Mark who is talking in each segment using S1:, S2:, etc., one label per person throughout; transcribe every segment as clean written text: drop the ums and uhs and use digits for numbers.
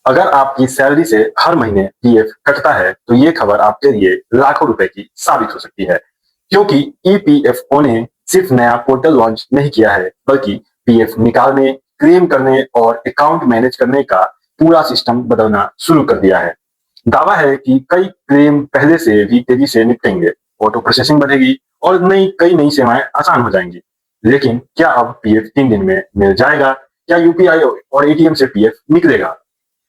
S1: अगर आपकी सैलरी से हर महीने पीएफ कटता है तो ये खबर आपके लिए लाखों रुपए की साबित हो सकती है, क्योंकि ईपीएफओ ने सिर्फ नया पोर्टल लॉन्च नहीं किया है बल्कि पीएफ निकालने, क्लेम करने और अकाउंट मैनेज करने का पूरा सिस्टम बदलना शुरू कर दिया है। दावा है कि कई क्लेम पहले से भी तेजी से निपटेंगे, ऑटो प्रोसेसिंग बढ़ेगी और कई नई सेवाएं आसान हो जाएंगी। लेकिन क्या अब पीएफ 3 दिन में मिल जाएगा? क्या यूपीआई और एटीएम से पीएफ निकलेगा?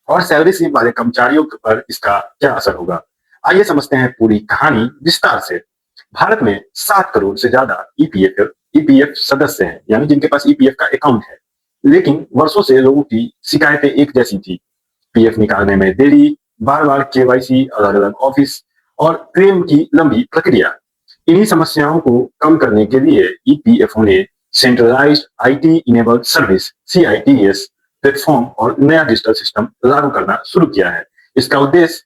S1: और सैलरी स्लिप वाले कर्मचारियों पर इसका क्या असर होगा? आइए समझते हैं पूरी कहानी विस्तार से। भारत में 7 करोड़ से ज्यादा ईपीएफ सदस्य हैं, यानी जिनके पास ईपीएफ का अकाउंट है। लेकिन वर्षों से लोगों की शिकायतें एक जैसी थी। पीएफ निकालने में देरी, बार-बार केवाईसी, अलग-अलग ऑफिस और क्लेम की लंबी प्रक्रिया। इन्हीं समस्याओं को कम करने के लिए ईपीएफओ ने centralised IT enabled service CITS platform और नया डिजिटल सिस्टम लागू करना शुरू किया है। इसका उद्देश्य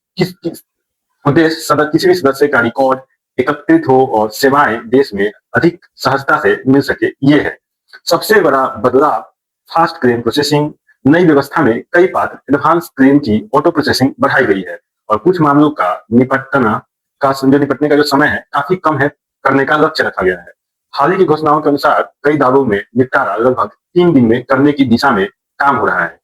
S1: किसी भी सदस्य का रिकॉर्ड एकत्रित हो और सेवाएं देश में अधिक सहजता से मिल सके, ये है सबसे बड़ा बदलाव। Fast claim processing. नई व्यवस्था में कई पात्र एडवांस क्लेम की ऑटो प्रोसेसिंग बढ़ाई गई है और कुछ मामलों का निपटने का जो समय है काफी कम है, करने का लक्ष्य रखा गया है। हाल ही की घोषणाओं के अनुसार कई दावों में निपटारा लगभग 3 दिन में करने की दिशा में काम हो रहा है।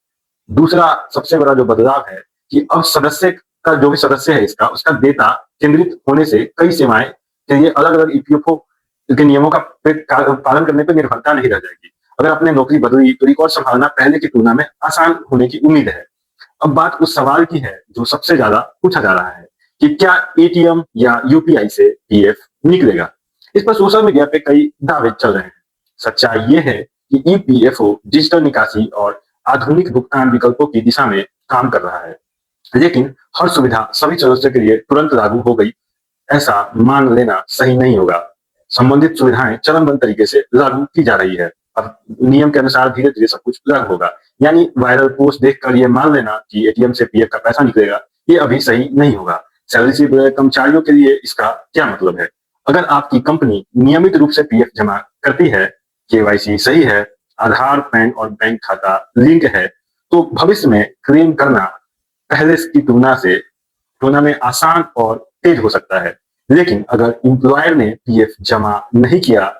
S1: दूसरा सबसे बड़ा जो बदलाव है कि अब सदस्य का जो भी सदस्य है इसका उसका डेटा केंद्रित होने से कई सेवाएं के लिए अलग-अलग ईपीएफओ के नियमों का पालन करने पर निर्भरता नहीं रह जाएगी। अगर आपने नौकरी बदली तो रिकॉर्ड संभालना पहले की तुलना में आसान होने की उम्मीद है। अब बात उस सवाल की है जो सबसे ज्यादा पूछा जा रहा है कि क्या एटीएम या यूपीआई से पीएफ निकलेगा? इस पर सोशल मीडिया पे कई दावे चल रहे हैं। सच्चाई ये है कि ईपीएफओ डिजिटल निकासी और आधुनिक भुगतान विकल्पों की दिशा में काम कर रहा है, लेकिन हर सुविधा सभी सदस्यों के लिए तुरंत लागू हो गई ऐसा मान लेना सही नहीं होगा। संबंधित सुविधाएं चरणबद्ध तरीके से लागू की जा रही है। अब नियम के अनुसार धीरे धीरे सब कुछ लागू होगा। यानी वायरल पोस्ट देखकर ये मान लेना कि एटीएम से पीएफ का पैसा निकलेगा, ये अभी सही नहीं होगा। सैलरी स्लिप कर्मचारियों के लिए इसका क्या मतलब है? अगर आपकी कंपनी नियमित रूप से पीएफ जमा करती है, केवाईसी सही है, आधार, पैन और बैंक खाता लिंक है, तो भविष्य में क्लेम करना पहले की तुलना में आसान और तेज हो सकता है। लेकिन अगर एम्प्लॉयर ने पीएफ जमा नहीं किया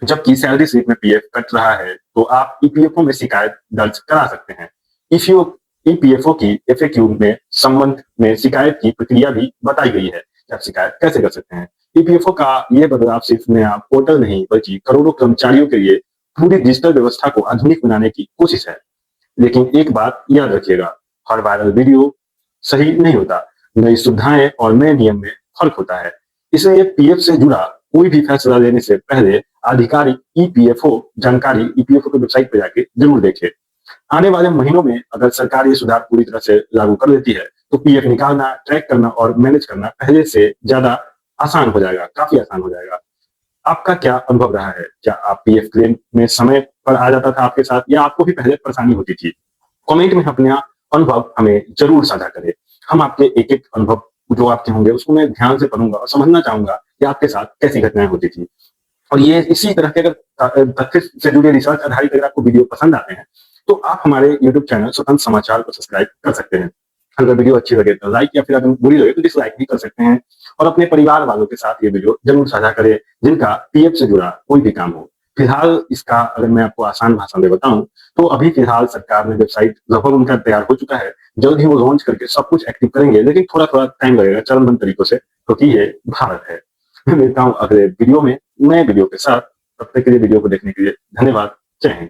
S1: जबकि सैलरी स्लिप में पीएफ कट रहा है, तो आप ईपीएफओ में शिकायत दर्ज करा सकते हैं। ईपीओ ईपीएफओ की एफएक्यू में संबंध में शिकायत की प्रक्रिया भी बताई गई है कि आप शिकायत कैसे कर सकते हैं। ईपीएफओ का ये बदलाव सिर्फ नया पोर्टल नहीं बल्कि करोड़ों कर्मचारियों के लिए पूरी डिजिटल व्यवस्था को आधुनिक बनाने की कोशिश है। लेकिन एक बात याद रखिएगा, हर वायरल वीडियो सही नहीं होता। नई सुविधाएं और नए नियम में फर्क होता है। इसलिए पीएफ से जुड़ा कोई भी फैसला लेने से पहले आधिकारिक ईपीएफओ जानकारी ईपीएफओ की वेबसाइट पर जाके जरूर देखें। आने वाले महीनों में अगर सरकार ये सुधार पूरी तरह से लागू कर देती है तो पीएफ निकालना, ट्रैक करना और मैनेज करना पहले से ज्यादा आसान हो जाएगा, काफी आसान हो जाएगा। आपका क्या अनुभव रहा है? क्या आप पीएफ क्लेम में समय पर आ जाता था आपके साथ, या आपको भी पहले परेशानी होती थी? कमेंट में अपना अनुभव हमें जरूर साझा करें। हम आपके एक-एक अनुभव जो आपके होंगे उसको मैं ध्यान से पढ़ूंगा और समझना चाहूंगा कि आपके साथ कैसी घटनाएं होती थी। और ये इसी तरह के अगर तथ्य से जुड़े रिसर्च आधारित अगर आपको वीडियो पसंद आते हैं तो आप हमारे यूट्यूब चैनल स्वतंत्र समाचार को सब्सक्राइब कर सकते हैं। अगर वीडियो अच्छी लगे तो लाइक, या फिर अगर बुरी लगे तो डिसलाइक भी कर सकते हैं। और अपने परिवार वालों के साथ ये वीडियो जरूर साझा करें जिनका पीएफ से जुड़ा कोई भी काम हो। फिलहाल इसका अगर मैं आपको आसान भाषा में बताऊं तो अभी फिलहाल सरकार ने वेबसाइट लगभग उनका तैयार हो चुका है। जल्द ही वो लॉन्च करके सब कुछ एक्टिव करेंगे, लेकिन थोड़ा थोड़ा टाइम लगेगा चरणबद्ध तरीकों से, क्योंकि ये भारत है। मैं मिलता हूँ अगले वीडियो में नए वीडियो के साथ। तब तक के लिए वीडियो को देखने के लिए धन्यवाद। जय हिंद।